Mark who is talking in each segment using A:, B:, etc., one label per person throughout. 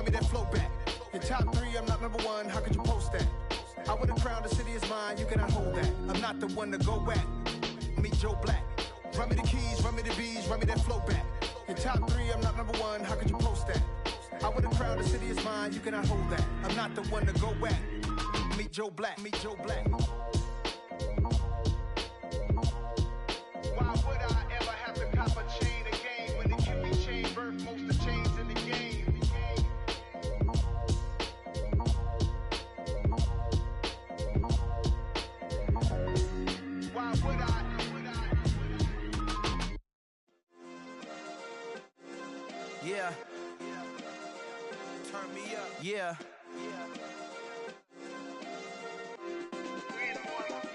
A: me that flow back. Your top three, I'm not number one, how could you post that? I would have crowned the city is mine, you cannot hold that. I'm not the one to go at. Meet Joe Black. Run me the keys, run me the bees, run me that flow back. Your top three, I'm not number one, how could you post that? I would have crowned the city is mine, you cannot hold that. I'm not the one to go at. Meet Joe Black, meet Joe Black. Why would I ever have to cop a chain again when the QB chain birth most of the chains in the game? Why would I? Yeah. Turn me up. Yeah.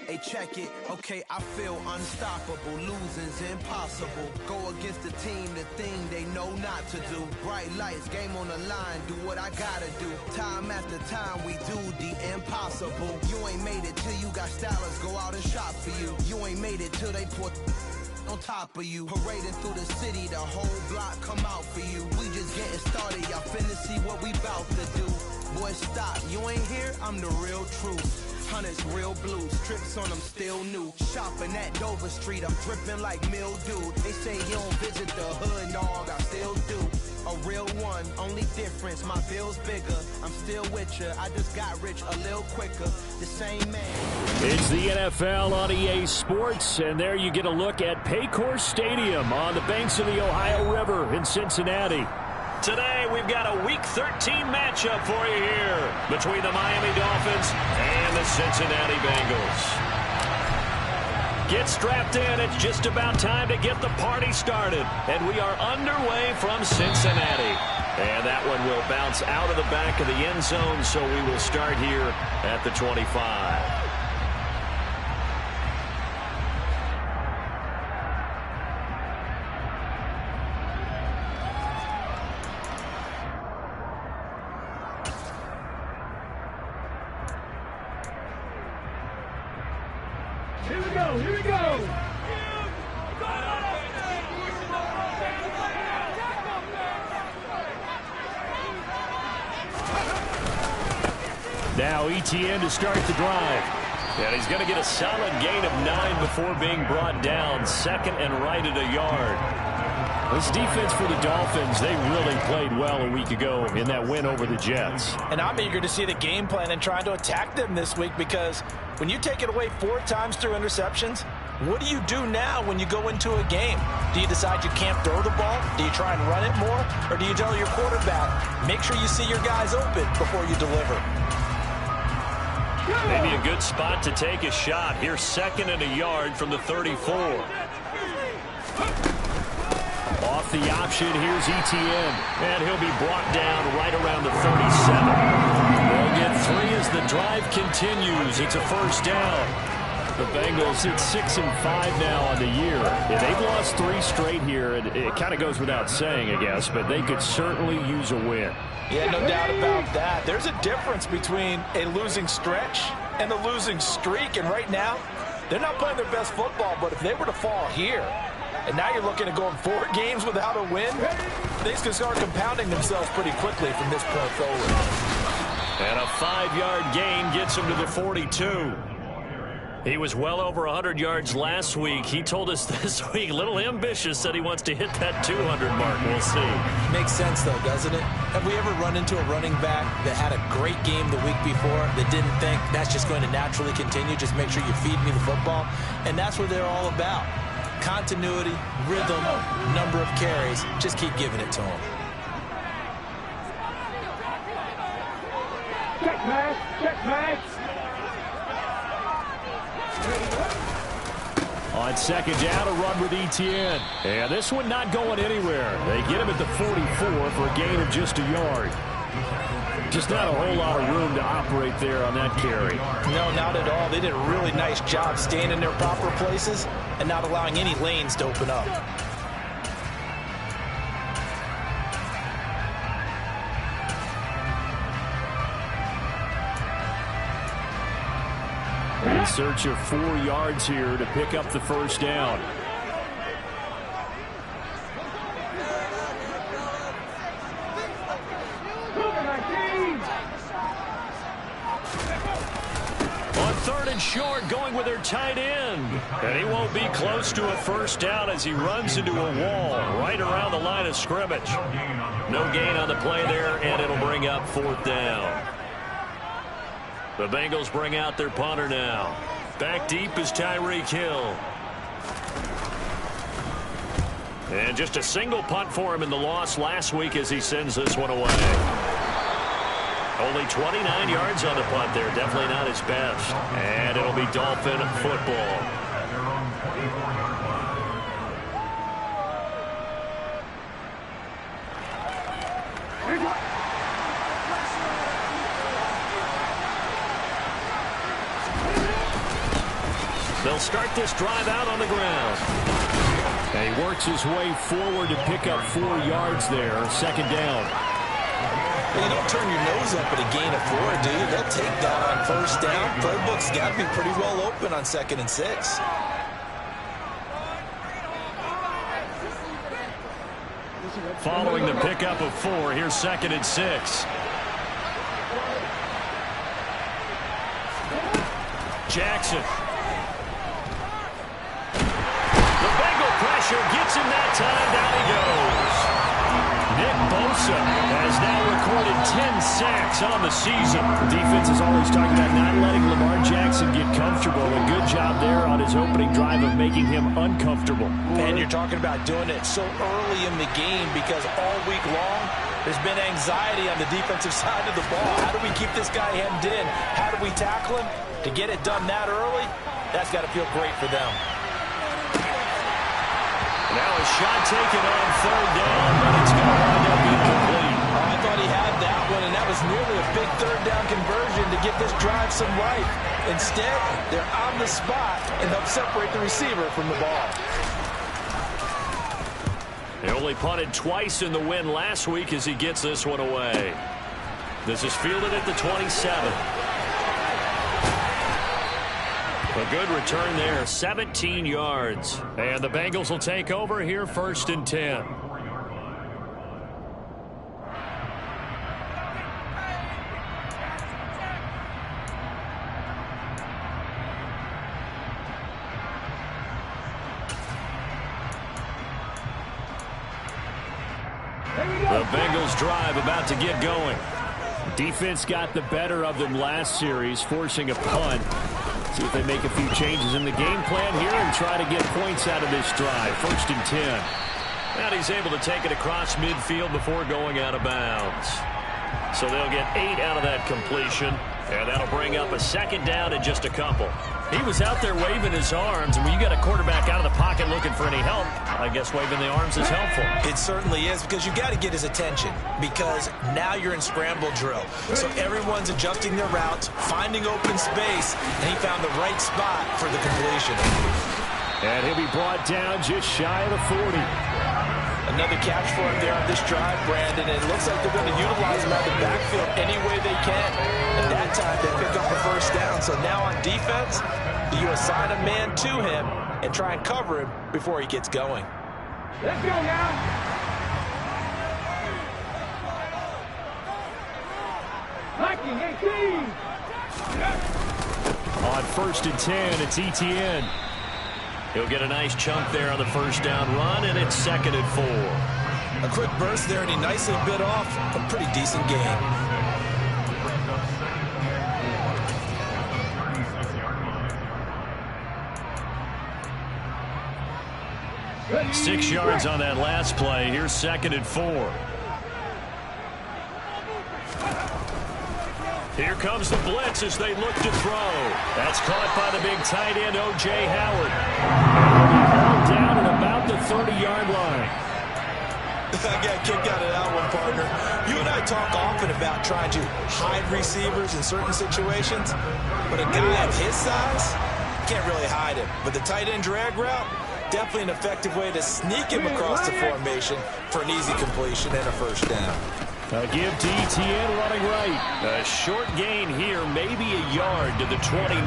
A: Hey, check it. Okay, I feel unstoppable. Losing's impossible. Go against the team, the thing they know not to do. Bright lights, game on the line. Do what I gotta do. Time after time, we do the impossible. You ain't made it till you got stylers go out and shop for you. You ain't made it till they put on top of you. Parading through the city, the whole block come out for you. We just getting started, y'all finna see what we bout to do. Boy, stop, you ain't here, I'm the real truth. Hunters, real blues, trips on them still new. Shopping at Dover Street, I'm dripping like mildew. They say you don't visit the hood, dog, I still do. A real one, only difference, my bill's bigger. I'm still with ya, I just got rich a little quicker. The same man.
B: It's the NFL on EA Sports, and there you get a look at Paycor Stadium on the banks of the Ohio River in Cincinnati. Today, we've got a Week 13 matchup for you here between the Miami Dolphins and the Cincinnati Bengals. Get strapped in. It's just about time to get the party started. And we are underway from Cincinnati. And that one will bounce out of the back of the end zone, so we will start here at the 25.
C: Here we go, here we go!
B: Now ETN to start the drive. And he's going to get a solid gain of 9 before being brought down. Second and right at a yard. This defense for the Dolphins, they really played well a week ago in that win over the Jets.
D: And I'm eager to see the game plan and trying to attack them this week, because when you take it away 4 times through interceptions, what do you do now when you go into a game? Do you decide you can't throw the ball? Do you try and run it more? Or do you tell your quarterback, make sure you see your guys open before you deliver?
B: Maybe a good spot to take a shot. Here's second and a yard from the 34. Off the option, here's ETN. And he'll be brought down right around the 37. They'll get 3 as the drive continues. It's a first down. The Bengals at 6-5 now on the year. Yeah, they've lost 3 straight here. It kind of goes without saying, I guess, but they could certainly use a win.
D: Yeah, no doubt about that. There's a difference between a losing stretch and a losing streak. And right now, they're not playing their best football, but if they were to fall here, and now you're looking at going 4 games without a win, things can start compounding themselves pretty quickly from this point forward.
B: And a 5-yard gain gets him to the 42. He was well over 100 yards last week. He told us this week, a little ambitious, that he wants to hit that 200 mark. We'll see.
D: Makes sense, though, doesn't it? Have we ever run into a running back that had a great game the week before that didn't think that's just going to naturally continue? Just make sure you feed me the football. And that's what they're all about. Continuity, rhythm, number of carries. Just keep giving it to them.
C: Check, Max! Check, Max!
B: On second down, a run with ETN. And this one not going anywhere. They get him at the 44 for a gain of just a yard. Just not a whole lot of room to operate there on that carry.
D: No, not at all. They did a really nice job staying in their proper places and not allowing any lanes to open up.
B: In search of 4 yards here to pick up the first down. On 3rd and short, going with their tight end. And he won't be close to a first down as he runs into a wall right around the line of scrimmage. No gain on the play there, and it'll bring up 4th down. The Bengals bring out their punter now. Back deep is Tyreek Hill. And just a single punt for him in the loss last week as he sends this one away. Only 29 yards on the punt there. Definitely not his best. And it'll be Dolphin football. They'll start this drive out on the ground. And he works his way forward to pick up 4 yards there. 2nd down.
D: Well, you don't turn your nose up at a gain of 4, do you? They'll take that on 1st down. Playbook's got to be pretty well open on 2nd and 6.
B: Following the pickup of 4, here's 2nd and 6. Jackson. The Bengal pressure gets him that time. Down he goes. Nick Bosa has now recorded 10 sacks on the season. Defense is always talking about not letting Lamar Jackson get comfortable. A good job there on his opening drive of making him uncomfortable.
D: And you're talking about doing it so early in the game because all week long there's been anxiety on the defensive side of the ball. How do we keep this guy hemmed in? How do we tackle him? To get it done that early, that's got to feel great for them.
B: Now a shot taken on 3rd down, but it's going to wind up incomplete.
D: I thought he had that one, and that was nearly a big 3rd down conversion to give this drive some life. Instead, they're on the spot and help separate the receiver from the ball.
B: They only punted twice in the win last week as he gets this one away. This is fielded at the 27. A good return there, 17 yards. And the Bengals will take over here 1st and 10. The Bengals drive about to get going. Defense got the better of them last series, forcing a punt. See if they make a few changes in the game plan here and try to get points out of this drive. 1st and 10. And he's able to take it across midfield before going out of bounds. So they'll get 8 out of that completion. And that'll bring up a 2nd down and just a couple. He was out there waving his arms, and when you got a quarterback out of the pocket looking for any help, I guess waving the arms is helpful.
D: It certainly is, because you got to get his attention, because now you're in scramble drill. So everyone's adjusting their routes, finding open space, and he found the right spot for the completion.
B: And he'll be brought down just shy of the 40.
D: Another catch for him there on this drive, Brandon. And it looks like they're going to utilize him out of the backfield any way they can. And that time they pick up a 1st down. So now on defense, you assign a man to him and try and cover him before he gets going.
C: Let's go now. Mikey, 18.
B: On 1st and 10, it's ETN. He'll get a nice chunk there on the 1st down run, and it's 2nd and 4.
D: A quick burst there, and he nicely bit off a pretty decent gain.
B: Six yards on that last play. Here's 2nd and 4. Here comes the blitz as they look to throw. That's caught by the big tight end, O.J. Howard. Hauled down at about the 30-yard line.
D: I got kicked out of that one, partner. You and I talk often about trying to hide receivers in certain situations, but a guy of his size can't really hide him. But the tight end drag route, definitely an effective way to sneak him across the formation for an easy completion and a 1st down.
B: A give to ETN running right. A short gain here, maybe a yard to the 29.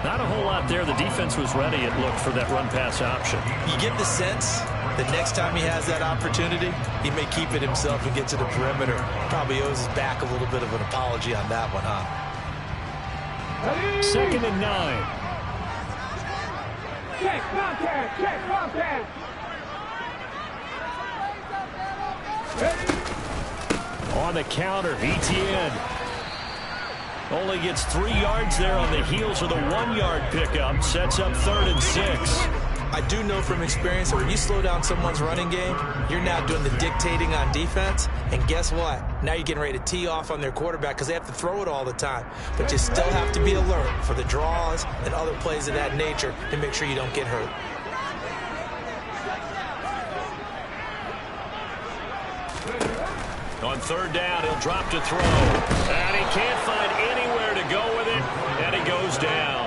B: Not a whole lot there. The defense was ready, it looked, for that run-pass option.
D: You get the sense The next time he has that opportunity, he may keep it himself and get to the perimeter. Probably owes his back a little bit of an apology on that one, huh?
B: 2nd and 9.
C: Check contact. Check contact.
B: On the counter, Etienne only gets 3 yards there on the heels of the 1-yard pickup. Sets up 3rd and 6.
D: I do know from experience that when you slow down someone's running game, you're now doing the dictating on defense. And guess what? Now you're getting ready to tee off on their quarterback because they have to throw it all the time. But you still have to be alert for the draws and other plays of that nature to make sure you don't get hurt.
B: On 3rd down, he'll drop to throw. And he can't find anywhere to go with it. And he goes down.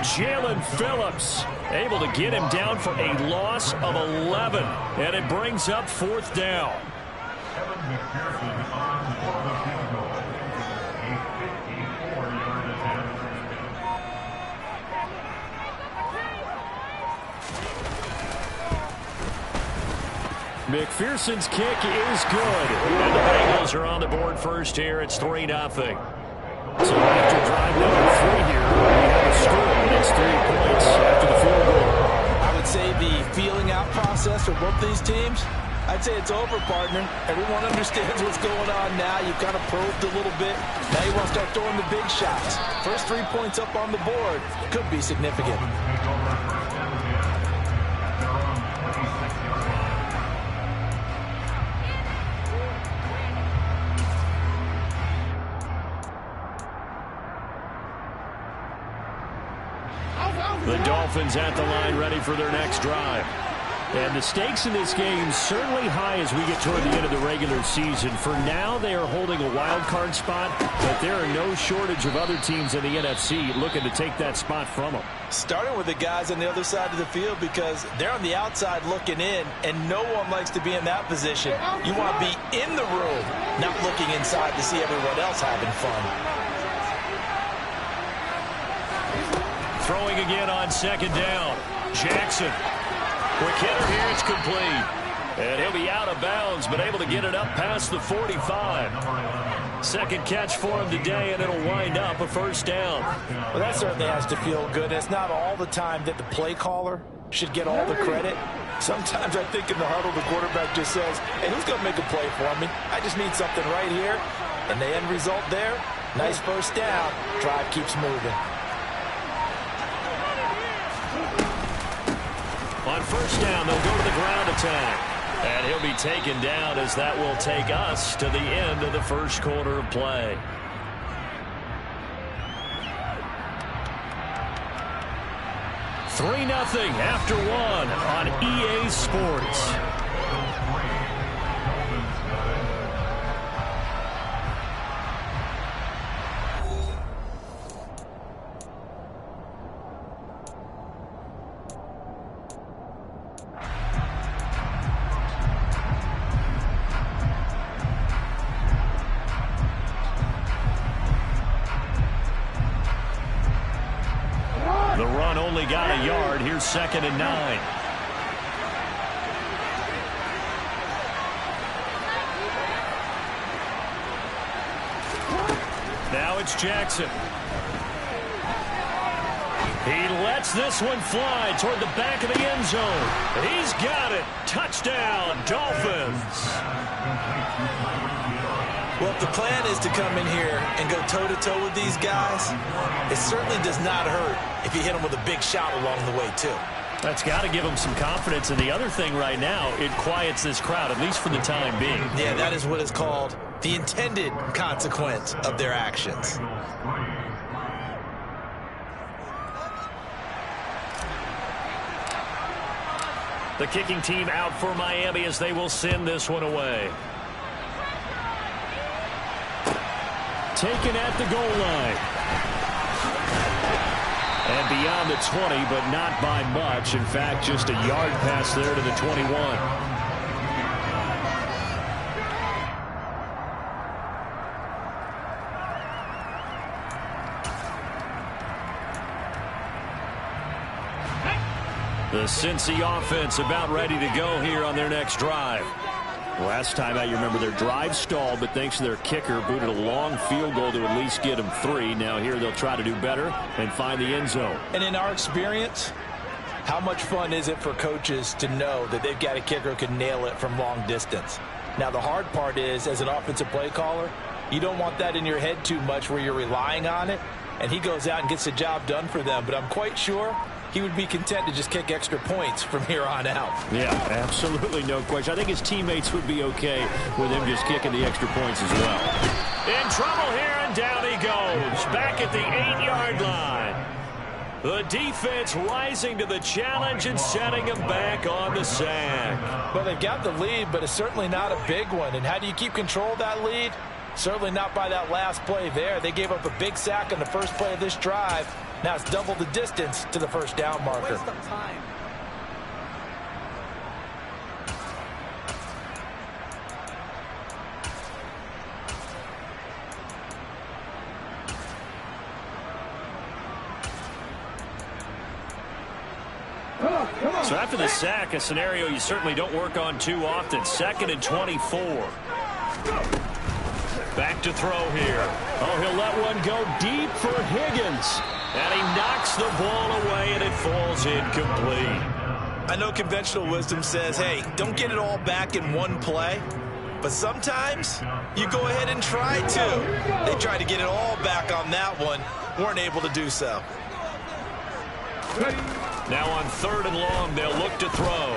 B: Jalen Phillips able to get him down for a loss of 11. And it brings up 4th down. McPherson's kick is good. And the Bengals are on the board first here. It's 3-0. So after drive number 3 here, we have a score, and it's 3 points after the field goal.
D: I would say the feeling out process for both these teams, I'd say it's over, partner. Everyone understands what's going on now. You've kind of probed a little bit. Now you want to start throwing the big shots. First 3 points up on the board could be significant.
B: The Dolphins at the line ready for their next drive. And the stakes in this game certainly high as we get toward the end of the regular season. For now, they are holding a wild card spot, but there are no shortage of other teams in the NFC looking to take that spot from them.
D: Starting with the guys on the other side of the field because they're on the outside looking in, and no one likes to be in that position. You want to be in the room, not looking inside to see everyone else having fun.
B: Throwing again on 2nd down. Jackson. Quick hitter here, it's complete. And he'll be out of bounds, but able to get it up past the 45. 2nd catch for him today, and it'll wind up a 1st down.
D: Well, that certainly has to feel good. It's not all the time that the play caller should get all the credit. Sometimes I think in the huddle, the quarterback just says, hey, who's going to make a play for me? I just need something right here. And the end result there, nice 1st down. Drive keeps moving.
B: On 1st down, they'll go to the ground attack. And he'll be taken down as that will take us to the end of the 1st quarter of play. $3-0 after 1 on EA Sports. The run only got a yard. Here's 2nd and 9. Now it's Jackson. He lets this one fly toward the back of the end zone. He's got it. Touchdown, Dolphins.
D: Well, if the plan is to come in here and go toe-to-toe with these guys, it certainly does not hurt if you hit them with a big shot along the way, too.
B: That's got to give them some confidence. And the other thing right now, it quiets this crowd, at least for the time being.
D: Yeah, that is what is called the intended consequence of their actions.
B: The kicking team out for Miami as they will send this one away. Taken at the goal line. And beyond the 20, but not by much. In fact, just a yard pass there to the 21. The Cincy offense about ready to go here on their next drive. Last time out, you remember their drive stalled, but thanks to their kicker, booted a long field goal to at least get them 3. Now here they'll try to do better and find the end zone.
D: And in our experience, how much fun is it for coaches to know that they've got a kicker who can nail it from long distance? Now the hard part is, as an offensive play caller, you don't want that in your head too much where you're relying on it, and he goes out and gets the job done for them. But I'm quite sure he would be content to just kick extra points from here on out.
B: Yeah, absolutely no question. I think his teammates would be okay with him just kicking the extra points as well. In trouble here, and down he goes. Back at the 8-yard line. The defense rising to the challenge and setting him back on the sack.
D: Well, they've got the lead, but it's certainly not a big one. And how do you keep control of that lead? Certainly not by that last play there. They gave up a big sack on the first play of this drive. Now it's double the distance to the first down marker.
E: Waste of time.
B: So after the sack, a scenario you certainly don't work on too often. 2nd and 24. Back to throw here. Oh, he'll let one go deep for Higgins. And he knocks the ball away, and it falls incomplete.
D: I know conventional wisdom says, hey, don't get it all back in one play. But sometimes you go ahead and try to. They tried to get it all back on that one. Weren't able to do so.
B: Now on 3rd and long, they'll look to throw.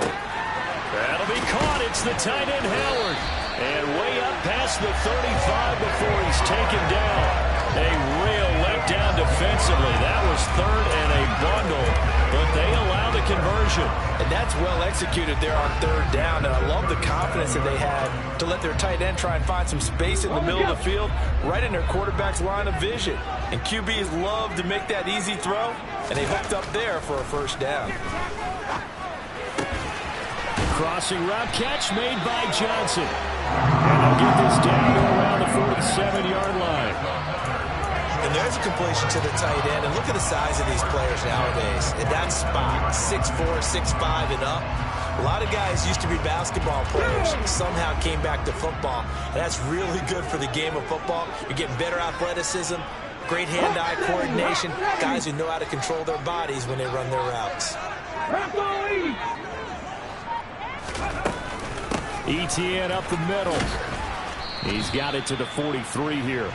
B: That'll be caught. It's the tight end, Howard. And way up past the 35 before he's taken down. A real letdown defensively. That was 3rd and a bundle, but they allow the conversion.
D: And that's well executed there on 3rd down. And I love the confidence that they had to let their tight end try and find some space in the middle of the field, right in their quarterback's line of vision. And QBs love to make that easy throw, and they hooked up there for a first down.
B: Crossing route catch made by Johnson. And they'll get this down to around the 47-yard line.
D: And there's a completion to the tight end. And look at the size of these players nowadays. In that spot, 6'4", 6'5", and up. A lot of guys used to be basketball players, somehow came back to football. And that's really good for the game of football. You're getting better athleticism, great hand-eye coordination, guys who know how to control their bodies when they run their routes.
B: Etienne up the middle. He's got it to the 43 here.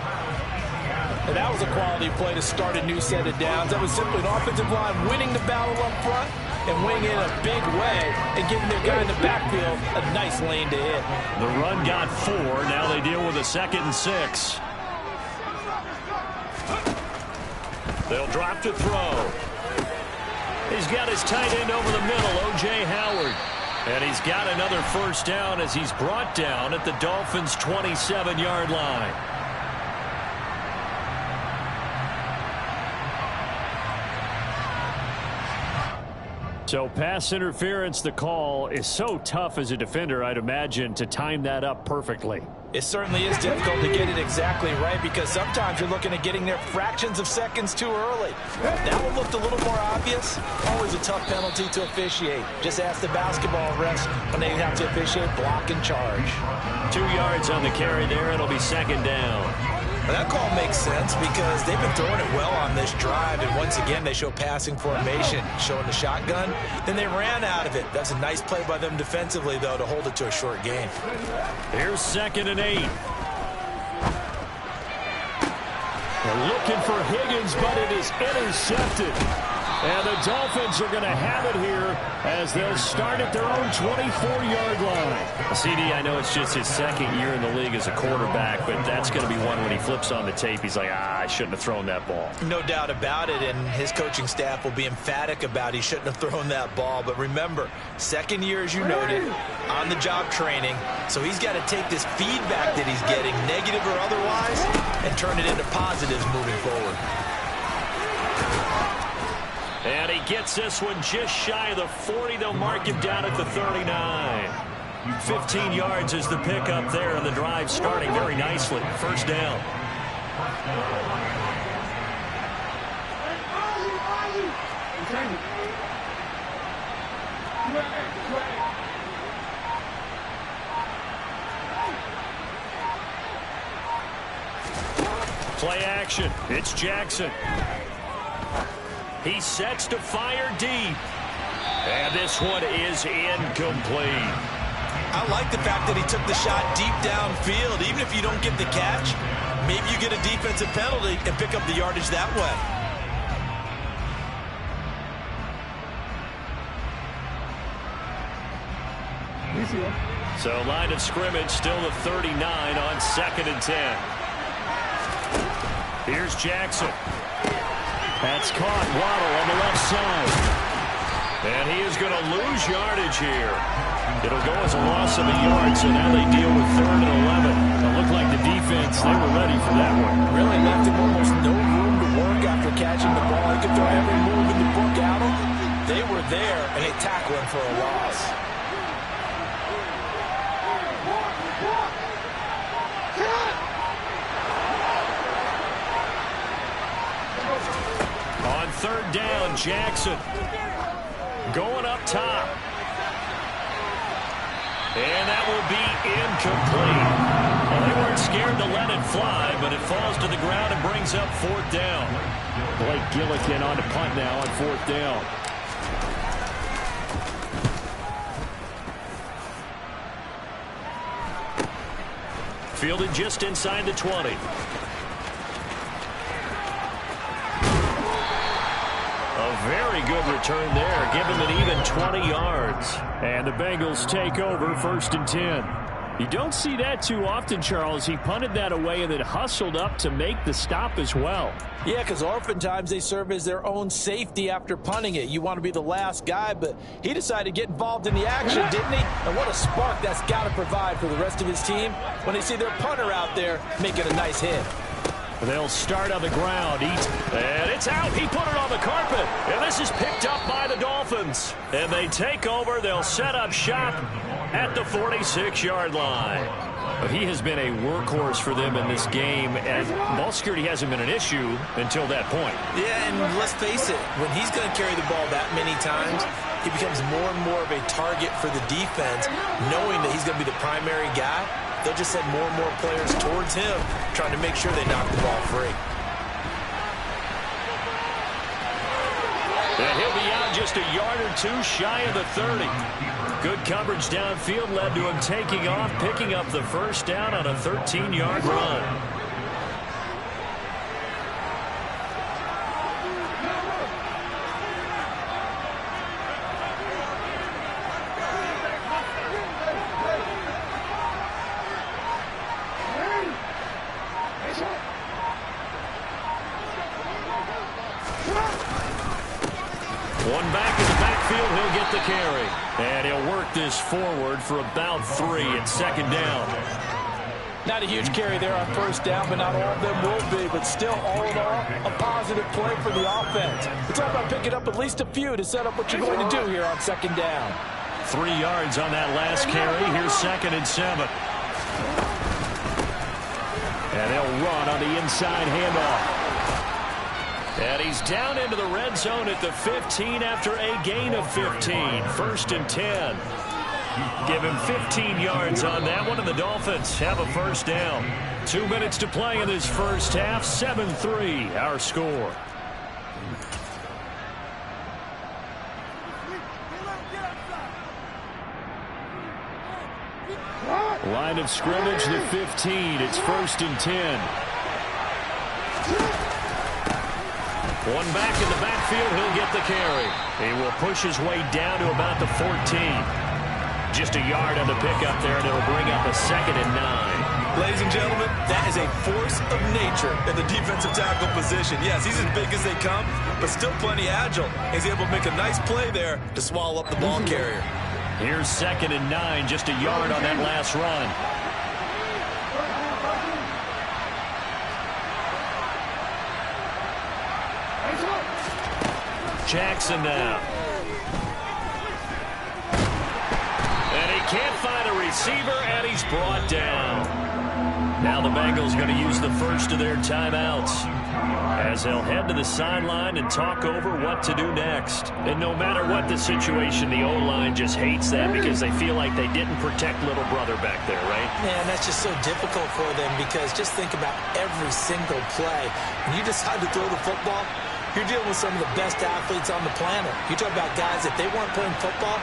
D: And that was a quality play to start a new set of downs. That was simply an offensive line winning the battle up front and winning in a big way and giving their guy in the backfield a nice lane to hit.
B: The run got 4. Now they deal with a 2nd and 6. They'll drop to throw. He's got his tight end over the middle, O.J. Howard. And he's got another first down as he's brought down at the Dolphins' 27-yard line. So pass interference, the call is so tough as a defender, I'd imagine, to time that up perfectly.
D: It certainly is difficult to get it exactly right because sometimes you're looking at getting there fractions of seconds too early. That one looked a little more obvious. Always a tough penalty to officiate. Just ask the basketball refs when they have to officiate block and charge.
B: 2 yards on the carry there. It'll be 2nd down.
D: Well, that call makes sense because they've been throwing it well on this drive, and once again they show passing formation, showing the shotgun. Then they ran out of it. That's a nice play by them defensively, though, to hold it to a short gain.
B: Here's 2nd and 8. They're looking for Higgins, but it is intercepted. And the Dolphins are going to have it here as they'll start at their own 24-yard line. CD, I know it's just his 2nd year in the league as a quarterback, but that's going to be one when he flips on the tape. He's like, I shouldn't have thrown that ball.
D: No doubt about it, and his coaching staff will be emphatic about he shouldn't have thrown that ball. But remember, 2nd year, as you noted, on-the-job training. So he's got to take this feedback that he's getting, negative or otherwise, and turn it into positives moving forward.
B: And he gets this one just shy of the 40. They'll mark him down at the 39. 15 yards is the pickup there, and the drive starting very nicely. First down. Play action. It's Jackson. He sets to fire deep. And this one is incomplete.
D: I like the fact that he took the shot deep downfield. Even if you don't get the catch, maybe you get a defensive penalty and pick up the yardage that way.
B: So line of scrimmage still the 39 on 2nd and 10. Here's Jackson. That's caught. Waddle on the left side. And he is going to lose yardage here. It'll go as a loss of a yard, so now they deal with 3rd and 11. It looked like the defense, they were ready for that one.
D: Really left him almost no room to work after catching the ball. He could throw every move in the book at him. They were there, and they tackled him for a loss.
B: On 3rd down, Jackson going up top. And that will be incomplete. Well, they weren't scared to let it fly, but it falls to the ground and brings up 4th down. Blake Gillikin on the punt now on 4th down. Fielded just inside the 20. A very good return there. Give him an even 20 yards. And the Bengals take over 1st and 10. You don't see that too often, Charles. He punted that away and then hustled up to make the stop as well.
D: Yeah, because oftentimes they serve as their own safety after punting it. You want to be the last guy, but he decided to get involved in the action, didn't he? And what a spark that's got to provide for the rest of his team when they see their punter out there making a nice hit.
B: They'll start on the ground. And it's out. He put it on the carpet. And this is picked up by the Dolphins. And they take over. They'll set up shop at the 46-yard line. But he has been a workhorse for them in this game. And ball security hasn't been an issue until that point.
D: Yeah, and let's face it. When he's going to carry the ball that many times, he becomes more and more of a target for the defense, knowing that he's going to be the primary guy. They'll just send more and more players towards him, trying to make sure they knock the ball free.
B: And he'll be out just a yard or two shy of the 30. Good coverage downfield led to him taking off, picking up the 1st down on a 13-yard run. One back in the backfield, he'll get the carry. And he'll work this forward for about 3 at 2nd down.
D: Not a huge carry there on 1st down, but not all of them will be. But still, all in all, a positive play for the offense. It's all about picking up at least a few to set up what you're going to do here on 2nd down.
B: 3 yards on that last carry. Here's 2nd and 7. And they'll run on the inside handoff. And he's down into the red zone at the 15 after a gain of 15. 1st and 10. Give him 15 yards on that one, and the Dolphins have a 1st down. 2 minutes to play in this first half. 7-3 our score. Line of scrimmage, the 15. It's 1st and 10. One back in the backfield, he'll get the carry. He will push his way down to about the 14. Just a yard on the pickup there, and it'll bring up a 2nd and 9.
D: Ladies and gentlemen, that is a force of nature in the defensive tackle position. Yes, he's as big as they come, but still plenty agile. He's able to make a nice play there to swallow up the ball carrier.
B: Here's 2nd and 9, just a yard on that last run. Jackson now. And he can't find a receiver, and he's brought down. Now the Bengals going to use the first of their timeouts as they'll head to the sideline and talk over what to do next. And no matter what the situation, the O-line just hates that because they feel like they didn't protect little brother back there, right?
D: Man, that's just so difficult for them because just think about every single play. When you decide to throw the football, you're dealing with some of the best athletes on the planet. You talk about guys, if they weren't playing football,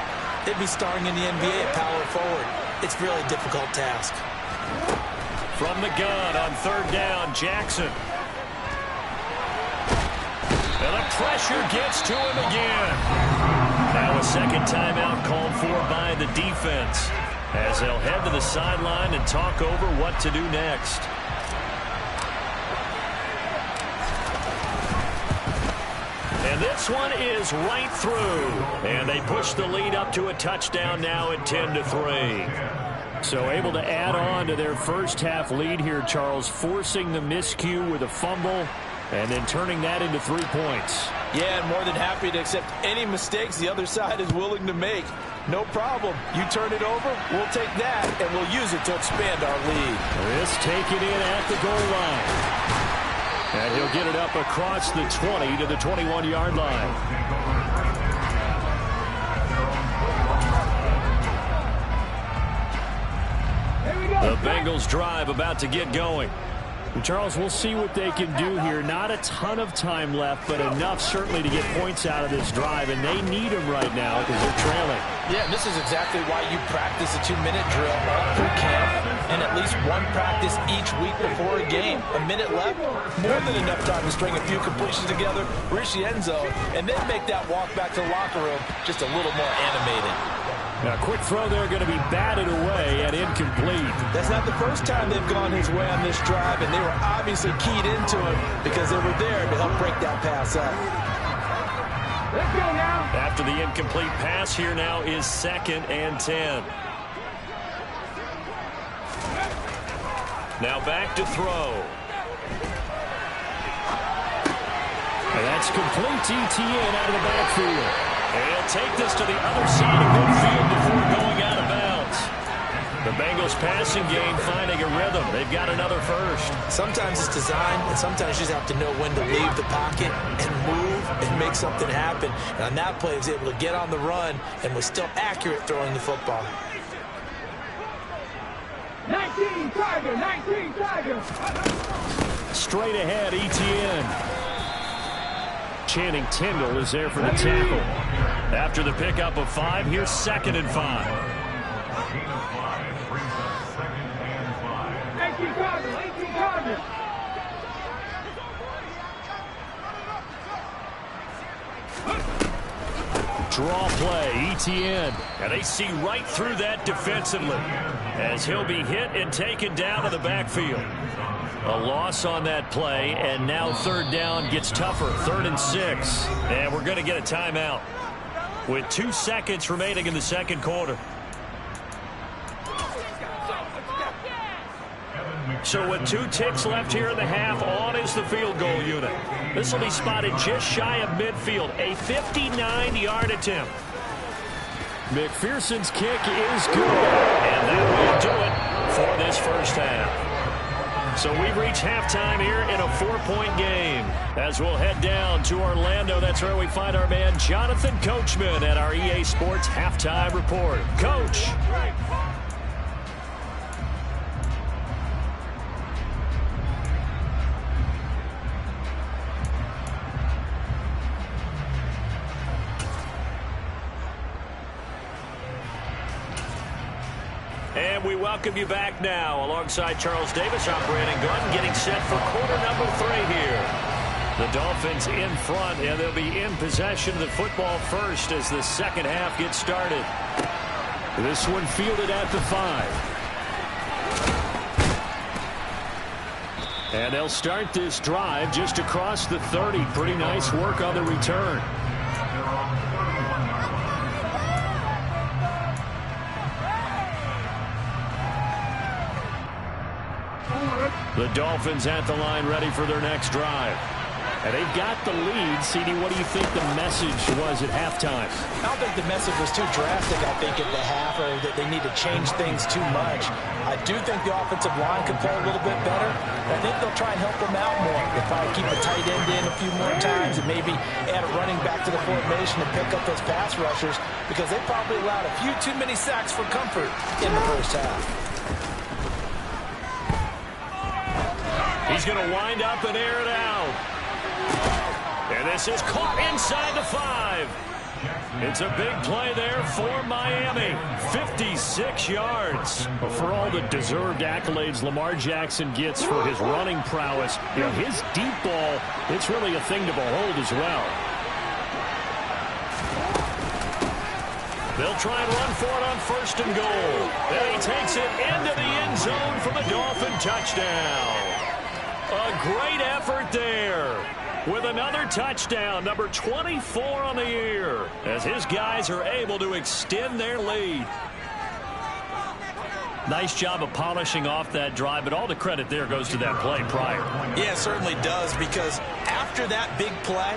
D: they'd be starring in the NBA at power forward. It's really a difficult task.
B: From the gun on third down, Jackson. And the pressure gets to him again. Now a second timeout called for by the defense as they'll head to the sideline and talk over what to do next. And this one is right through. And they push the lead up to a touchdown now at 10-3. So able to add on to their first half lead here, Charles, forcing the miscue with a fumble and then turning that into 3 points.
D: Yeah, and more than happy to accept any mistakes the other side is willing to make. No problem. You turn it over, we'll take that, and we'll use it to expand our lead.
B: This taken in at the goal line. And he'll get it up across the 20 to the 21-yard line. The Bengals drive about to get going. And Charles, we'll see what they can do here. Not a ton of time left, but enough certainly to get points out of this drive, and they need them right now because they're trailing.
D: Yeah, and this is exactly why you practice a 2-minute drill all through camp and at least one practice each week before a game. A minute left, more than enough time to string a few completions together, reach the end zone, and then make that walk back to the locker room just a little more animated.
B: Now, quick throw there going to be batted away and incomplete.
D: That's not the first time they've gone his way on this drive, and they were obviously keyed into it because they were there to help break that pass up.
C: Let's go now.
B: After the incomplete pass, here now is 2nd and 10. Now back to throw. And that's complete. ETN out of the backfield. And he'll take this to the other side of midfield before going out of bounds. The Bengals passing game finding a rhythm. They've got another first.
D: Sometimes it's design, and sometimes you just have to know when to leave the pocket and move and make something happen. And on that play, he was able to get on the run and was still accurate throwing the football.
C: 19 Tiger, 19 Tiger.
B: Straight ahead, ETN. Channing Tindall is there for the tackle. After the pickup of 5, here's 2nd and 5.
C: 18 Tiger, 18 Tiger.
B: Draw play, ETN. And they see right through that defensively as he'll be hit and taken down to the backfield. A loss on that play, and now 3rd down gets tougher. 3rd and 6. And we're going to get a timeout with 2 seconds remaining in the second quarter. So with 2 ticks left here in the half, on is the field goal unit. This will be spotted just shy of midfield. A 59-yard attempt. McPherson's kick is good. And that will do it for this first half. So we've reached halftime here in a 4-point game. As we'll head down to Orlando, that's where we find our man Jonathan Coachman at our EA Sports Halftime Report. Coach. And we welcome you back now alongside Charles Davis, I'm Brandon Gordon, getting set for quarter number 3 here. The Dolphins in front, and they'll be in possession of the football first as the second half gets started. This one fielded at the 5. And they'll start this drive just across the 30. Pretty nice work on the return. The Dolphins at the line ready for their next drive. And they've got the lead. CD, what do you think the message was at halftime?
D: I don't think the message was too drastic, I think, at the half, or that they need to change things too much. I do think the offensive line could play a little bit better. I think they'll try and help them out more. They'll probably keep a tight end in a few more times and maybe add a running back to the formation and pick up those pass rushers, because they probably allowed a few too many sacks for comfort in the first half.
B: He's going to wind up and air it out. And this is caught inside the 5. It's a big play there for Miami. 56 yards. For all the deserved accolades Lamar Jackson gets for his running prowess, you know, his deep ball, it's really a thing to behold as well. They'll try and run for it on 1st and goal. And he takes it into the end zone for the Dolphin touchdown. A great effort there. With another touchdown, number 24 on the year, as his guys are able to extend their lead. Nice job of polishing off that drive, but all the credit there goes to that play prior.
D: Yeah, it certainly does, because after that big play,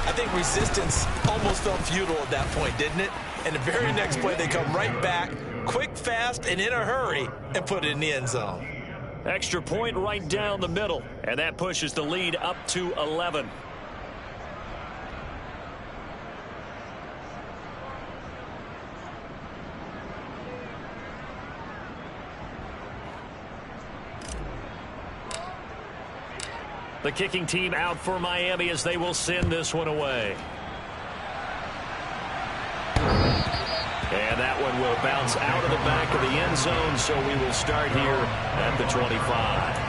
D: I think resistance almost felt futile at that point, didn't it? And the very next play, they come right back, quick, fast, and in a hurry, and put it in the end zone.
B: Extra point right down the middle, and that pushes the lead up to 11. The kicking team out for Miami as they will send this one away. And that one will bounce out of the back of the end zone, so we will start here at the 25.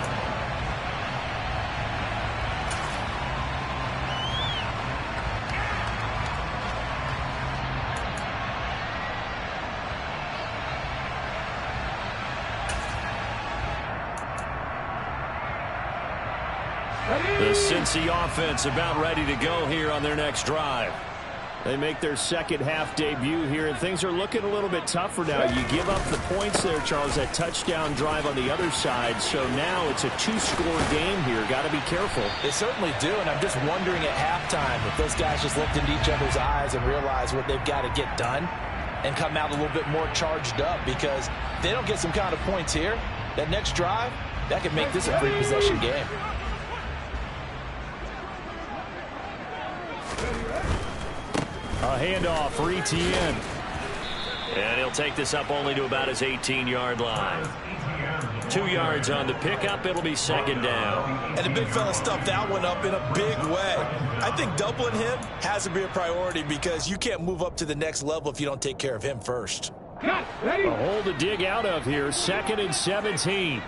B: The Cincy offense about ready to go here on their next drive. They make their second half debut here, and things are looking a little bit tougher now. You give up the points there, Charles, that touchdown drive on the other side. So now it's a 2-score game here. Got to be careful.
D: They certainly do, and I'm just wondering at halftime if those guys just looked into each other's eyes and realized what they've got to get done and come out a little bit more charged up, because if they don't get some kind of points here, that next drive, that could make this a 3-possession game.
B: A handoff for Etienne. And he'll take this up only to about his 18-yard line. 2 yards on the pickup. It'll be second down.
D: And the big fella stuffed that one up in a big way. I think doubling him has to be a priority, because you can't move up to the next level if you don't take care of him first.
B: A hole to dig out of here. 2nd and 17.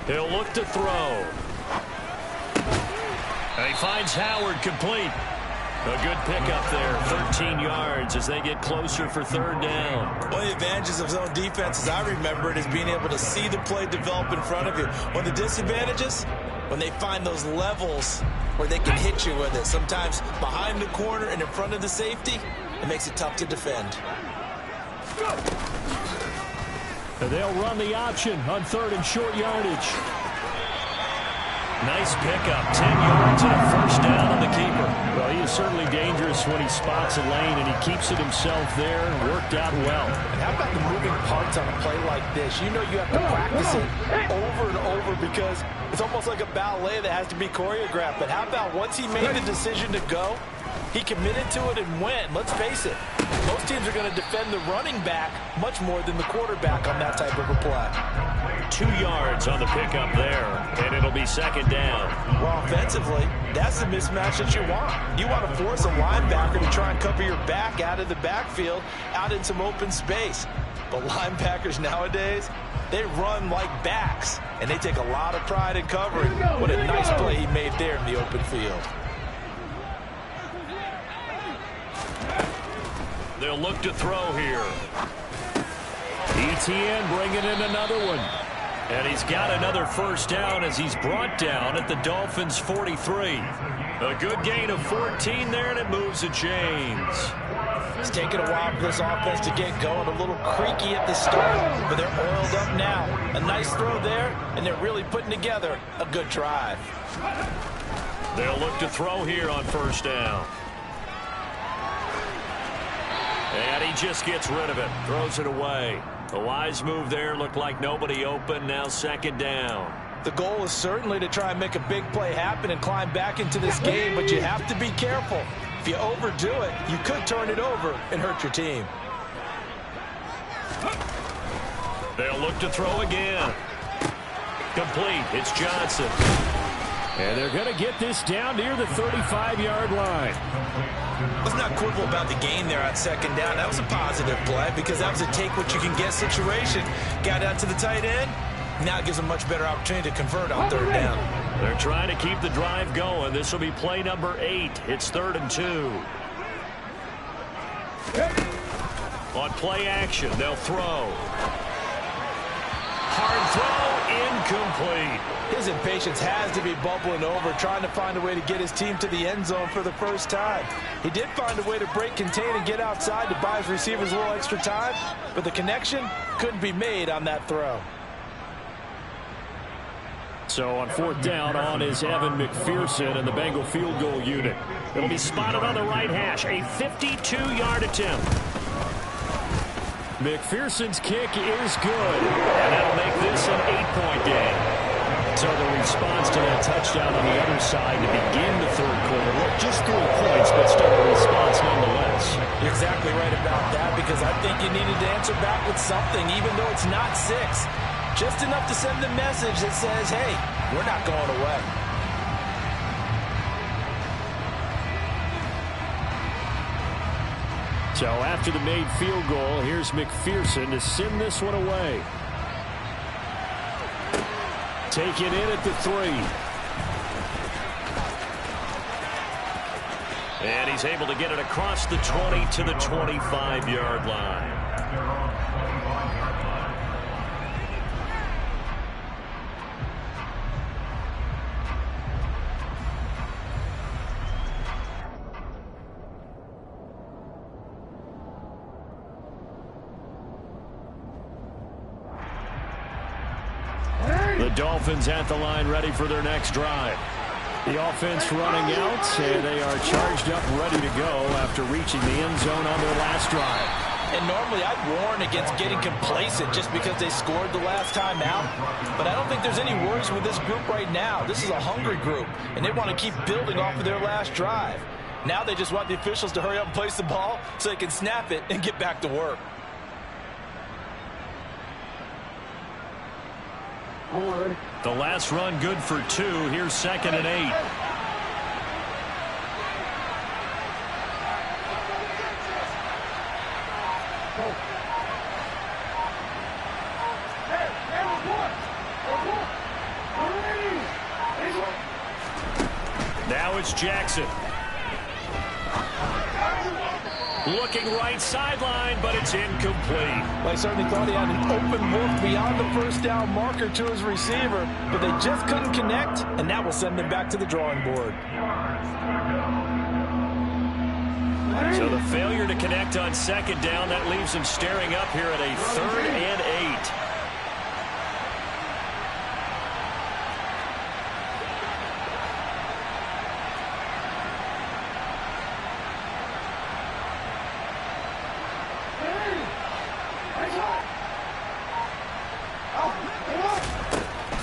B: He'll look to throw. And he finds Howard complete. A good pickup there, 13 yards as they get closer for 3rd down.
D: One of the advantages of zone defense, as I remember it, is being able to see the play develop in front of you. One of the disadvantages, when they find those levels where they can hit you with it. Sometimes behind the corner and in front of the safety, it makes it tough to defend.
B: And they'll run the option on 3rd and short yardage. Nice pickup, 10 yards and a 1st down on the keeper. Well, he is certainly dangerous when he spots a lane, and he keeps it himself there and worked out well.
D: And how about the moving parts on a play like this? You know you have to practice it over and over, because it's almost like a ballet that has to be choreographed. But how about once he made the decision to go, he committed to it and went. Let's face it, most teams are going to defend the running back much more than the quarterback on that type of a play.
B: 2 yards on the pickup there, and it'll be second down.
D: Well, offensively, that's the mismatch that you want. You want to force a linebacker to try and cover your back out of the backfield, out in some open space. But linebackers nowadays, they run like backs, and they take a lot of pride in covering. What a nice play he made there in the open field.
B: They'll look to throw here. Etienne bringing in another one. And he's got another 1st down as he's brought down at the Dolphins' 43. A good gain of 14 there, and it moves the chains.
D: It's taken a while for this offense to get going. A little creaky at the start, but they're oiled up now. A nice throw there, and they're really putting together a good drive.
B: They'll look to throw here on first down. And he just gets rid of it. Throws it away. A wise move there. Looked like nobody open. Now second down.
D: The goal is certainly to try and make a big play happen and climb back into this game, but you have to be careful. If you overdo it, you could turn it over and hurt your team.
B: They'll look to throw again. Complete. It's Johnson. And they're going to get this down near the 35-yard line.
D: Let's not quibble about the gain there on second down. That was a positive play because that was a take-what-you-can-get situation. Got out to the tight end. Now it gives them a much better opportunity to convert on third down.
B: They're trying to keep the drive going. This will be play number 8. It's 3rd and 2. On play action, they'll throw. Hard throw, incomplete.
D: His impatience has to be bubbling over, trying to find a way to get his team to the end zone for the first time. He did find a way to break contain and get outside to buy his receivers a little extra time, but the connection couldn't be made on that throw.
B: So on 4th down, on is Evan McPherson and the Bengal field goal unit. It'll be spotted on the right hash, a 52-yard attempt. McPherson's kick is good, and that'll make this an 8-point game. So the response to that touchdown on the other side to begin the 3rd quarter, look, just 3 points, but still a response nonetheless.
D: You're exactly right about that, because I think you needed to answer back with something, even though it's not 6. Just enough to send the message that says, hey, we're not going away.
B: So after the made field goal, here's McPherson to send this one away. Taken in at the 3. And he's able to get it across the 20 to the 25-yard line. The Dolphins at the line ready for their next drive. The offense running out, and they are charged up ready to go after reaching the end zone on their last drive.
D: And normally I'd warn against getting complacent just because they scored the last time out. But I don't think there's any worries with this group right now. This is a hungry group, and they want to keep building off of their last drive. Now they just want the officials to hurry up and place the ball so they can snap it and get back to work.
B: The last run good for 2. Here's 2nd and 8. Now it's Jackson. Looking right sideline, but it's incomplete.
D: Well, I certainly thought he had an open look beyond the first down marker to his receiver, but they just couldn't connect, and that will send them back to the drawing board.
B: So the failure to connect on 2nd down, that leaves them staring up here at a 3rd and 8.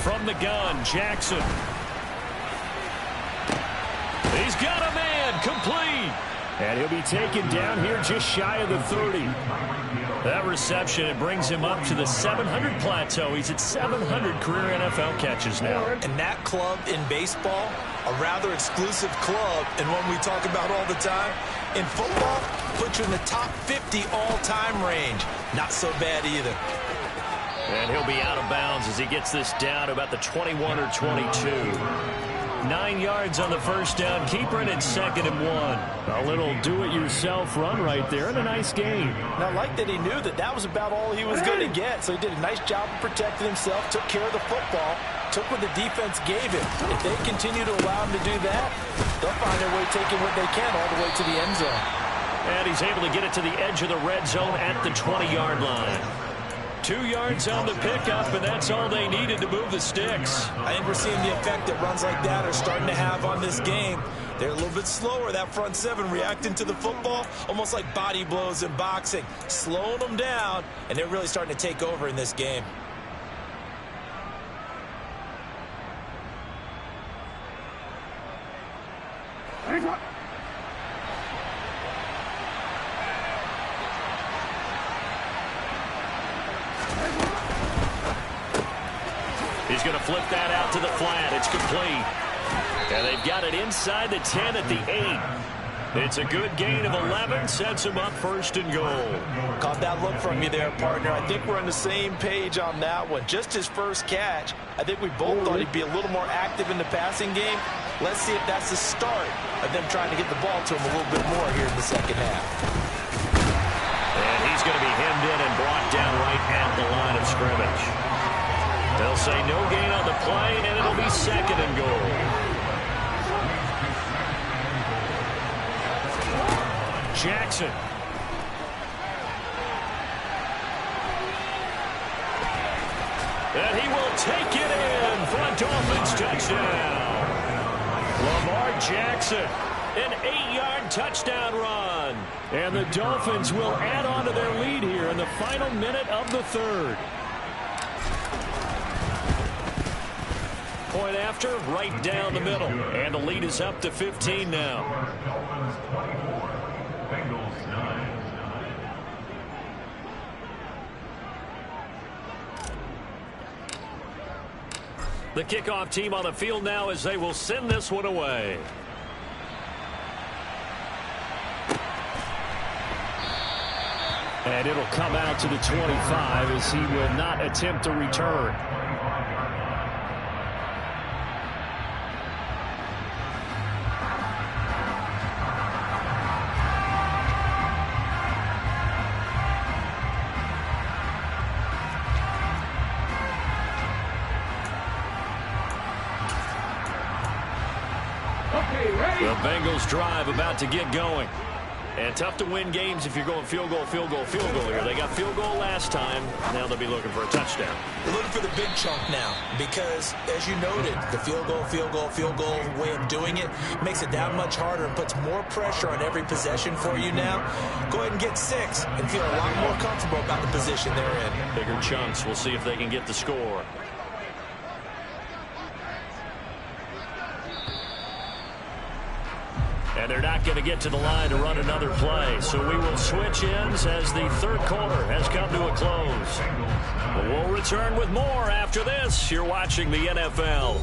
B: From the gun, Jackson. He's got a man, complete. And he'll be taken down here just shy of the 30. That reception, it brings him up to the 700 plateau. He's at 700 career NFL catches now.
D: And that club in baseball, a rather exclusive club, and one we talk about all the time. In football, puts you in the top 50 all-time range. Not so bad either.
B: And he'll be out of bounds as he gets this down to about the 21 or 22. 9 yards on the first down. Keeper it at 2nd and 1. A little do-it-yourself run right there and a nice game.
D: And I like that he knew that that was about all he was going to get. So he did a nice job of protecting himself, took care of the football, took what the defense gave him. If they continue to allow him to do that, they'll find their way taking what they can all the way to the end zone.
B: And he's able to get it to the edge of the red zone at the 20-yard line. 2 yards on the pickup, and that's all they needed to move the sticks.
D: I think we're seeing the effect that runs like that are starting to have on this game. They're a little bit slower, that front seven, reacting to the football, almost like body blows in boxing, slowing them down, and they're really starting to take over in this game.
B: He's going to flip that out to the flat. It's complete. And they've got it inside the 10 at the 8. It's a good gain of 11. Sets him up first and goal.
D: Caught that look from you there, partner. I think we're on the same page on that one. Just his first catch. I think we both thought he'd be a little more active in the passing game. Let's see if that's the start of them trying to get the ball to him a little bit more here in the second half.
B: And he's going to be hemmed in and brought down right at the line of scrimmage. They'll say no gain on the play, and it'll be second and goal. Jackson. And he will take it in for a Dolphins touchdown. Lamar Jackson, an 8-yard touchdown run. And the Dolphins will add on to their lead here in the final minute of the third. Point after, right down the middle. And the lead is up to 15 now.
E: Bengals 9.
B: The kickoff team on the field now as they will send this one away. And it'll come out to the 25 as he will not attempt to return. The Bengals drive about to get going. And tough to win games if you're going field goal, field goal, field goal here. They got field goal last time. Now they'll be looking for a touchdown.
D: They're looking for the big chunk now because, as you noted, the field goal, field goal, field goal way of doing it makes it that much harder and puts more pressure on every possession for you now. Go ahead and get 6 and feel a lot more comfortable about the position they're in.
B: Bigger chunks. We'll see if they can get the score. And they're not going to get to the line to run another play. So we will switch ends as the third quarter has come to a close. But we'll return with more after this. You're watching the NFL.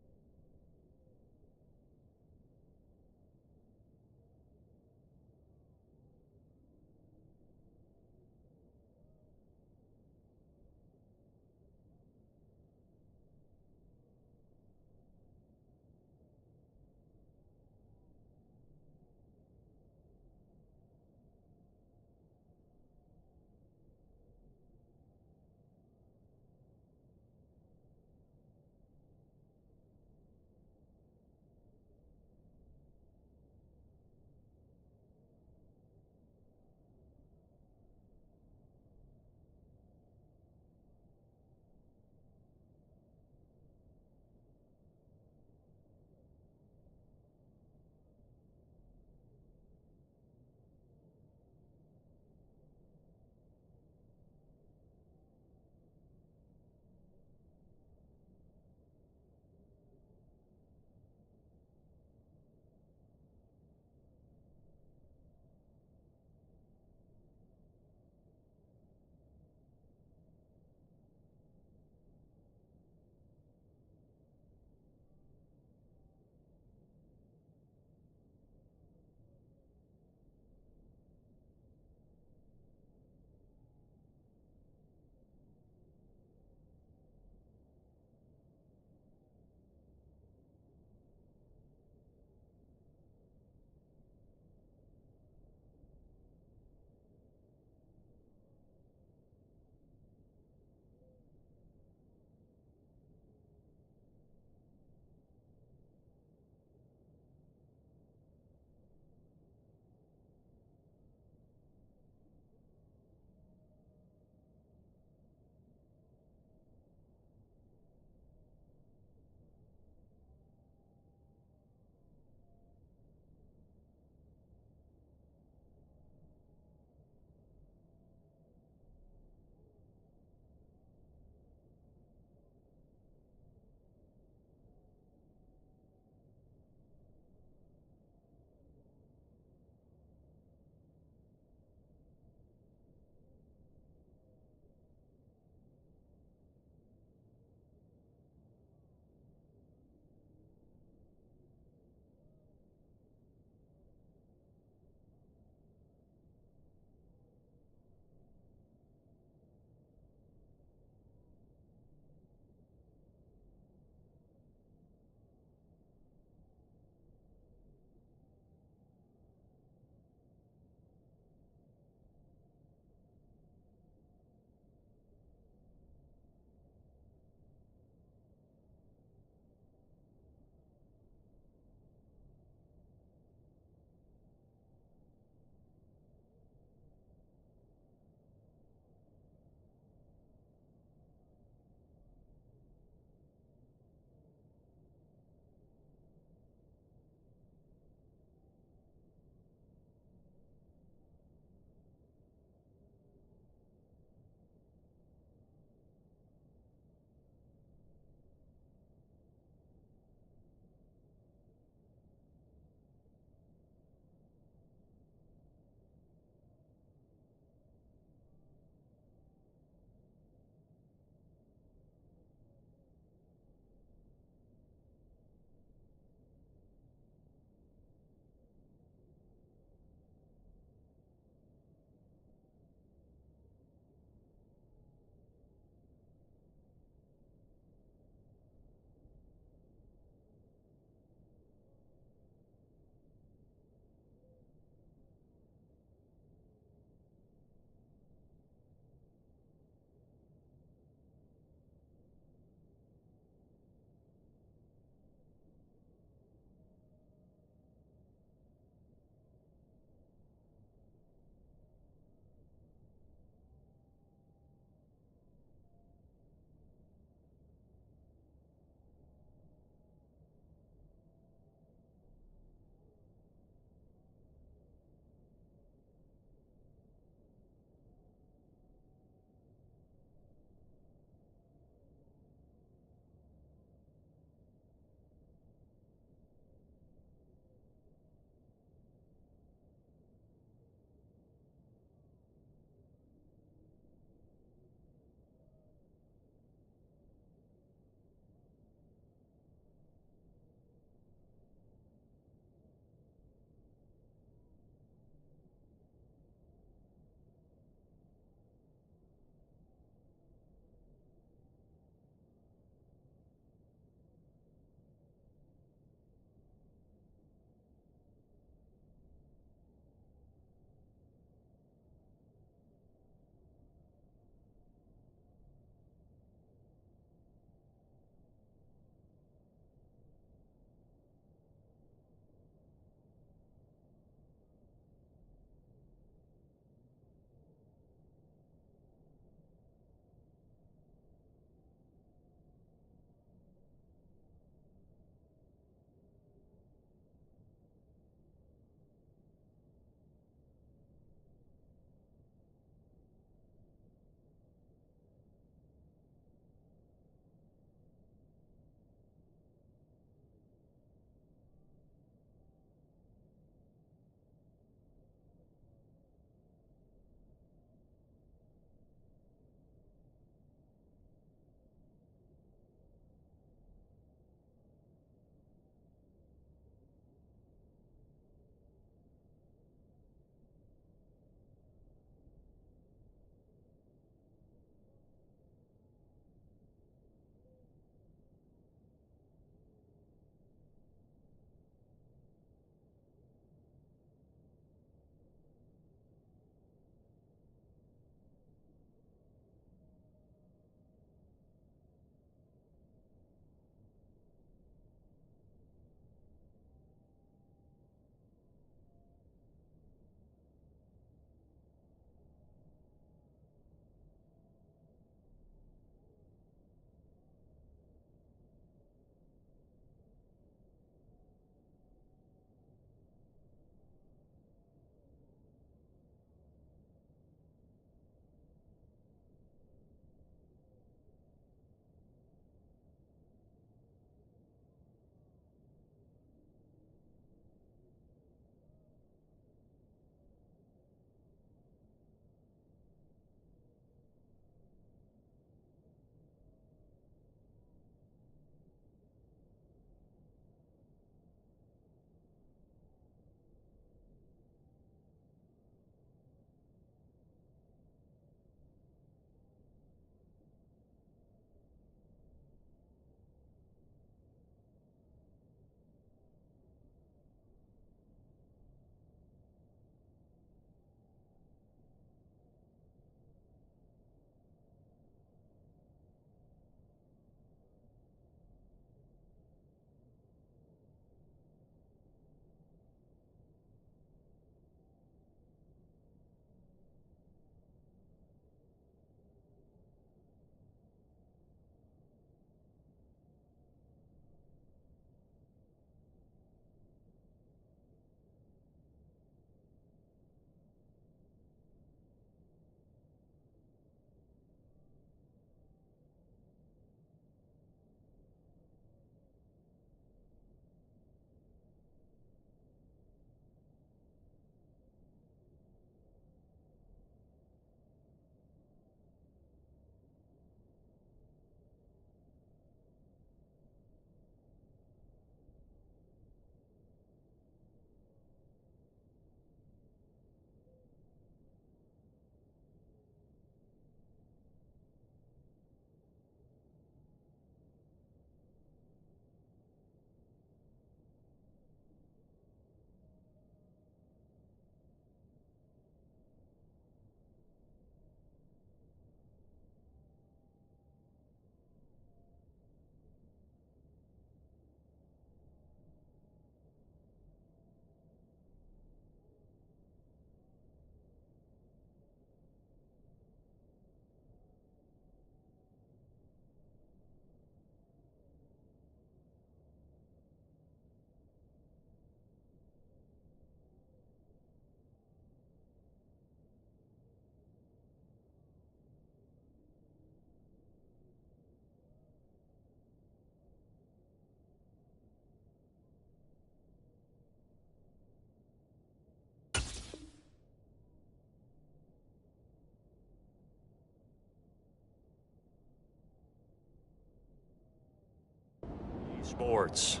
B: Sports.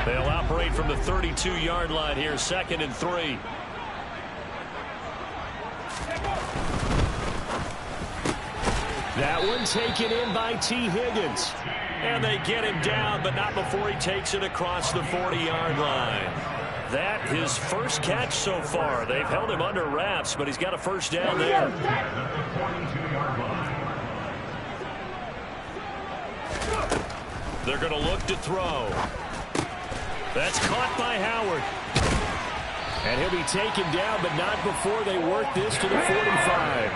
B: They'll operate from the 32-yard line here, 2nd and 3. That one taken in by T. Higgins. And they get him down, but not before he takes it across the 40-yard line. That his first catch so far. They've held him under wraps, but he's got a first down there. They're going to look to throw. That's caught by Howard. And he'll be taken down, but not before they work this to the 45.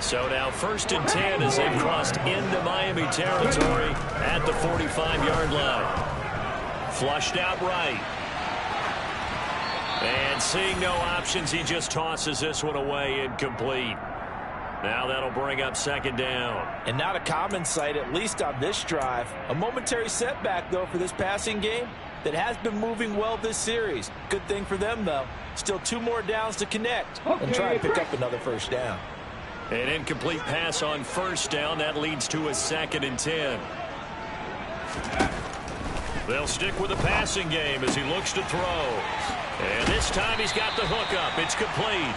B: So now 1st and 10 as they've crossed into Miami territory at the 45-yard line. Flushed out right. And seeing no options, he just tosses this one away, incomplete. Now that'll bring up 2nd down.
D: And not a common sight, at least on this drive. A momentary setback, though, for this passing game that has been moving well this series. Good thing for them, though. Still 2 more downs to connect and try and pick up another first down.
B: An incomplete pass on 1st down. That leads to a 2nd and 10. They'll stick with the passing game as he looks to throw. And this time he's got the hook up. It's complete.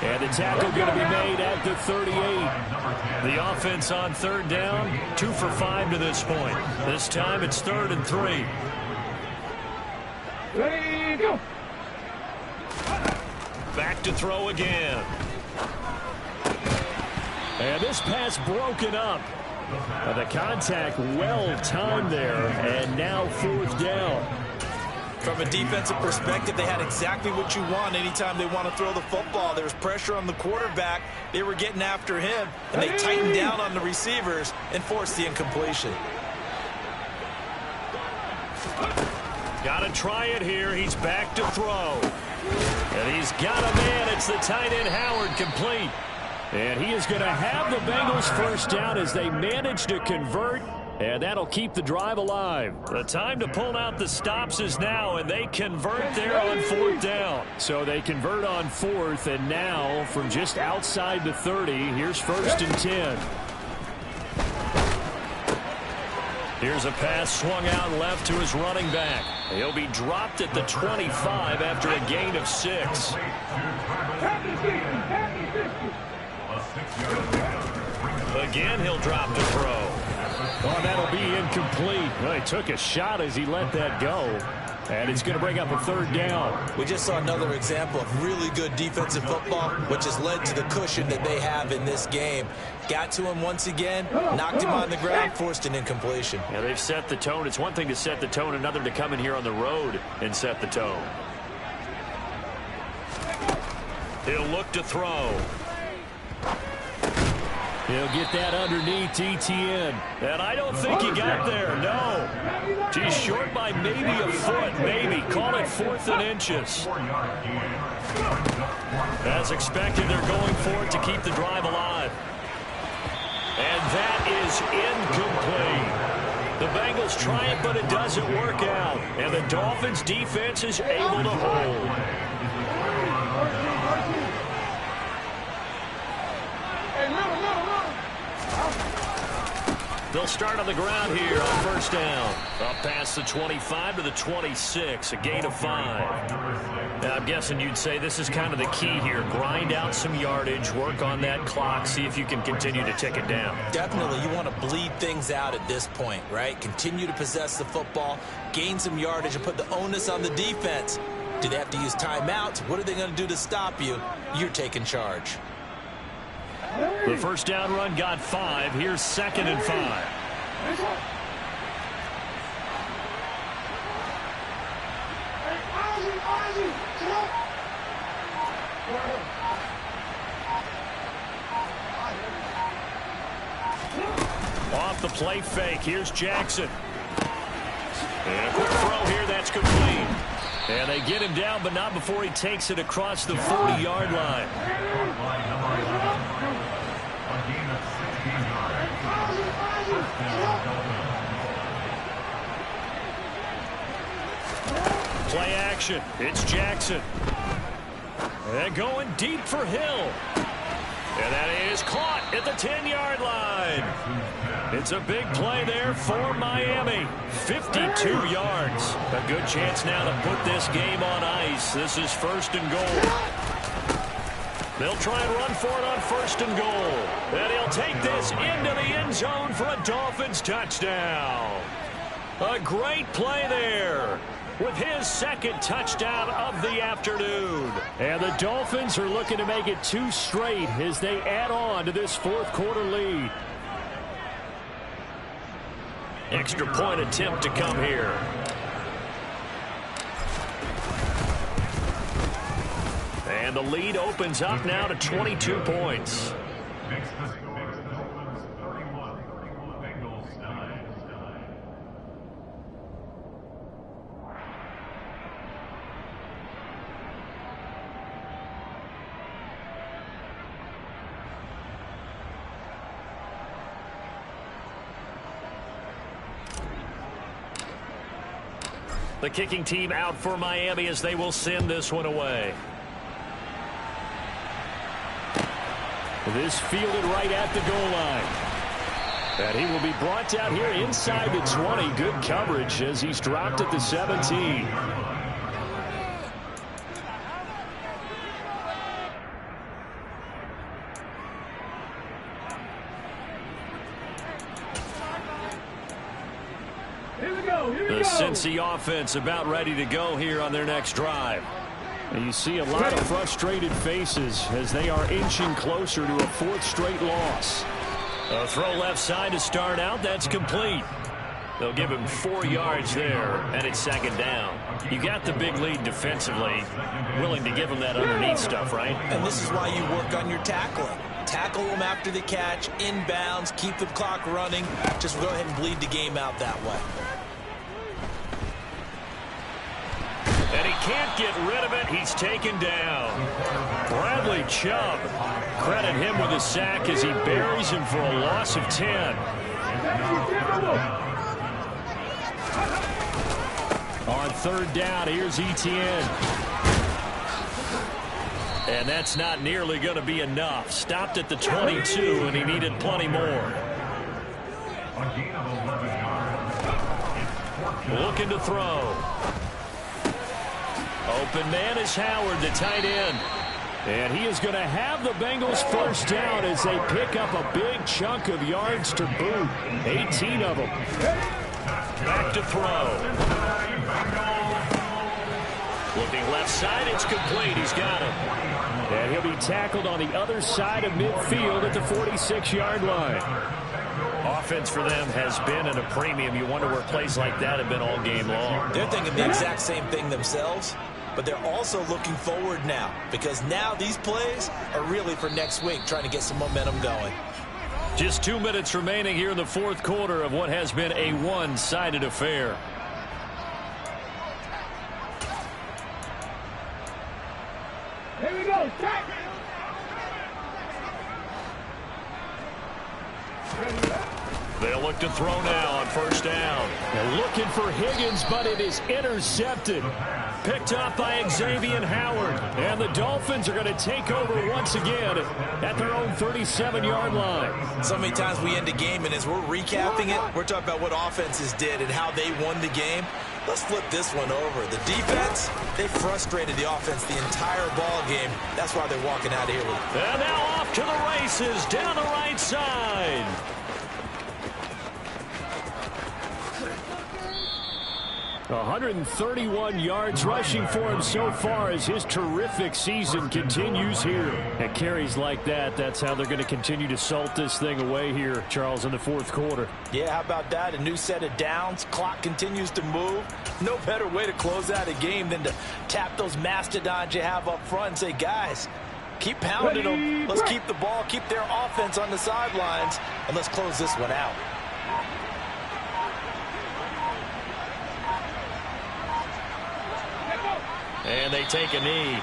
B: And the tackle going to be made at the 38. The offense on 3rd down, 2 for 5 to this point. This time it's 3rd and 3.
C: Ready, go.
B: Back to throw again. And this pass broken up. The contact well timed there, and now 4th down.
D: From a defensive perspective, they had exactly what you want anytime they want to throw the football. There was pressure on the quarterback. They were getting after him, and they tightened down on the receivers and forced the incompletion.
B: Got to try it here. He's back to throw. And he's got a man. It's the tight end Howard, complete. And he is going to have the Bengals first down as they manage to convert. And that'll keep the drive alive. The time to pull out the stops is now, and they convert there on 4th down. So they convert on 4th, and now from just outside the 30, here's 1st and 10. Here's a pass swung out left to his running back. He'll be dropped at the 25 after a gain of 6. Again, he'll drop to throw. Oh, that'll be incomplete. Well, he took a shot as he let that go. And it's going to bring up a 3rd down.
D: We just saw another example of really good defensive football, which has led to the cushion that they have in this game. Got to him once again, knocked him on the ground, forced an incompletion.
B: Yeah, they've set the tone. It's one thing to set the tone, another to come in here on the road and set the tone. He'll look to throw. He'll get that underneath ETN. And I don't think he got there, no. He's short by maybe a foot, maybe. Call it 4th and inches. As expected, they're going for it to keep the drive alive. And that is incomplete. The Bengals try it, but it doesn't work out. And the Dolphins' defense is able to hold. They'll start on the ground here on 1st down. Up past the 25 to the 26, a gain of 5. Now, I'm guessing you'd say this is kind of the key here. Grind out some yardage, work on that clock, see if you can continue to tick it down.
D: Definitely, you want to bleed things out at this point, right? Continue to possess the football, gain some yardage, and put the onus on the defense. Do they have to use timeouts? What are they going to do to stop you? You're taking charge.
B: The 1st down run got 5. Here's 2nd and 5. Off the play fake. Here's Jackson. And a quick throw here. That's complete. And they get him down, but not before he takes it across the 40-yard line. Play action. It's Jackson. And going deep for Hill. And that is caught at the 10-yard line. It's a big play there for Miami. 52 yards. A good chance now to put this game on ice. This is 1st and goal. They'll try and run for it on 1st and goal. And he'll take this into the end zone for a Dolphins touchdown. A great play there with his 2nd touchdown of the afternoon. And the Dolphins are looking to make it 2 straight as they add on to this 4th quarter lead. Extra point attempt to come here. And the lead opens up now to 22 points. The kicking team out for Miami as they will send this one away. This fielded right at the goal line. And he will be brought down here inside the 20. Good coverage as he's dropped at the 17. The Cincy offense about ready to go here on their next drive. And you see a lot of frustrated faces as they are inching closer to a 4th straight loss. A throw left side to start out. That's complete. They'll give him 4 yards there, and it's 2nd down. You got the big lead defensively. Willing to give him that underneath stuff, right?
D: And this is why you work on your tackling. Tackle them after the catch, inbounds, keep the clock running. Just go ahead and bleed the game out that way.
B: And he can't get rid of it. He's taken down. Bradley Chubb. Credit him with a sack as he buries him for a loss of 10. On 3rd down, here's Etienne. And that's not nearly going to be enough. Stopped at the 22, and he needed plenty more. Looking to throw. Open man is Howard, the tight end. And he is going to have the Bengals 1st down as they pick up a big chunk of yards to boot. 18 of them. Back to throw. Looking left side, it's complete. He's got him. And he'll be tackled on the other side of midfield at the 46-yard line. Offense for them has been at a premium. You wonder where plays like that have been all game long.
D: They're thinking the exact same thing themselves, but they're also looking forward now because now these plays are really for next week, trying to get some momentum going.
B: Just 2 minutes remaining here in the 4th quarter of what has been a one-sided affair.
C: Here we go. Strike.
B: They'll look to throw now on 1st down. They're looking for Higgins, but it is intercepted. Picked up by Xavier Howard. And the Dolphins are going to take over once again at their own 37-yard line.
D: So many times we end a game, and as we're recapping it, we're talking about what offenses did and how they won the game. Let's flip this one over. The defense, they frustrated the offense the entire ball game. That's why they're walking out of here with it.
B: And now off to the races down the right side. 131 yards rushing for him so far as his terrific season continues here. And carries like that, that's how they're going to continue to salt this thing away here, Charles, in the 4th quarter.
D: Yeah, how about that? A new set of downs. Clock continues to move. No better way to close out a game than to tap those mastodons you have up front and say, guys, keep pounding them. Let's keep the ball, keep their offense on the sidelines, and let's close this one out.
B: And they take a knee.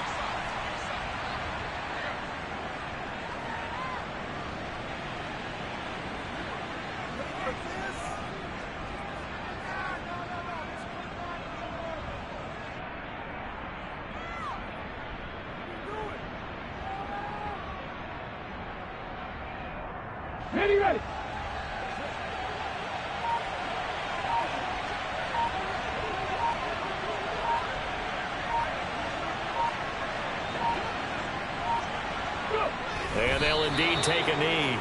C: Ready, ready.
B: And they'll indeed take a knee.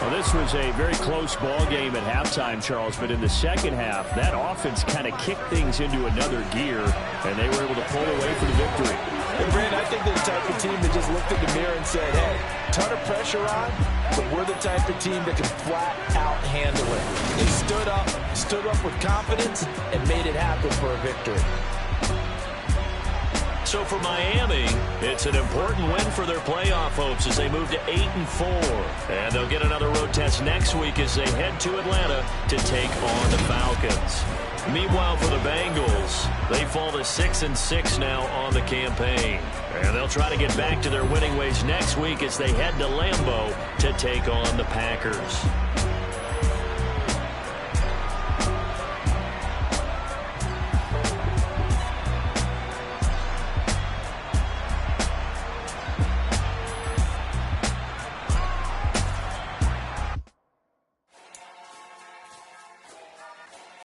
B: Well, this was a very close ball game at halftime, Charles, but in the second half, that offense kind of kicked things into another gear, and they were able to pull away for the victory.
D: And Brandon, I think they're the type of team that just looked in the mirror and said, hey, ton of pressure on, but we're the type of team that can flat out handle it. They stood up with confidence and made it happen for a victory.
B: So for Miami, it's an important win for their playoff hopes as they move to 8-4. And they'll get another road test next week as they head to Atlanta to take on the Falcons. Meanwhile, for the Bengals, they fall to 6-6 now on the campaign. And they'll try to get back to their winning ways next week as they head to Lambeau to take on the Packers.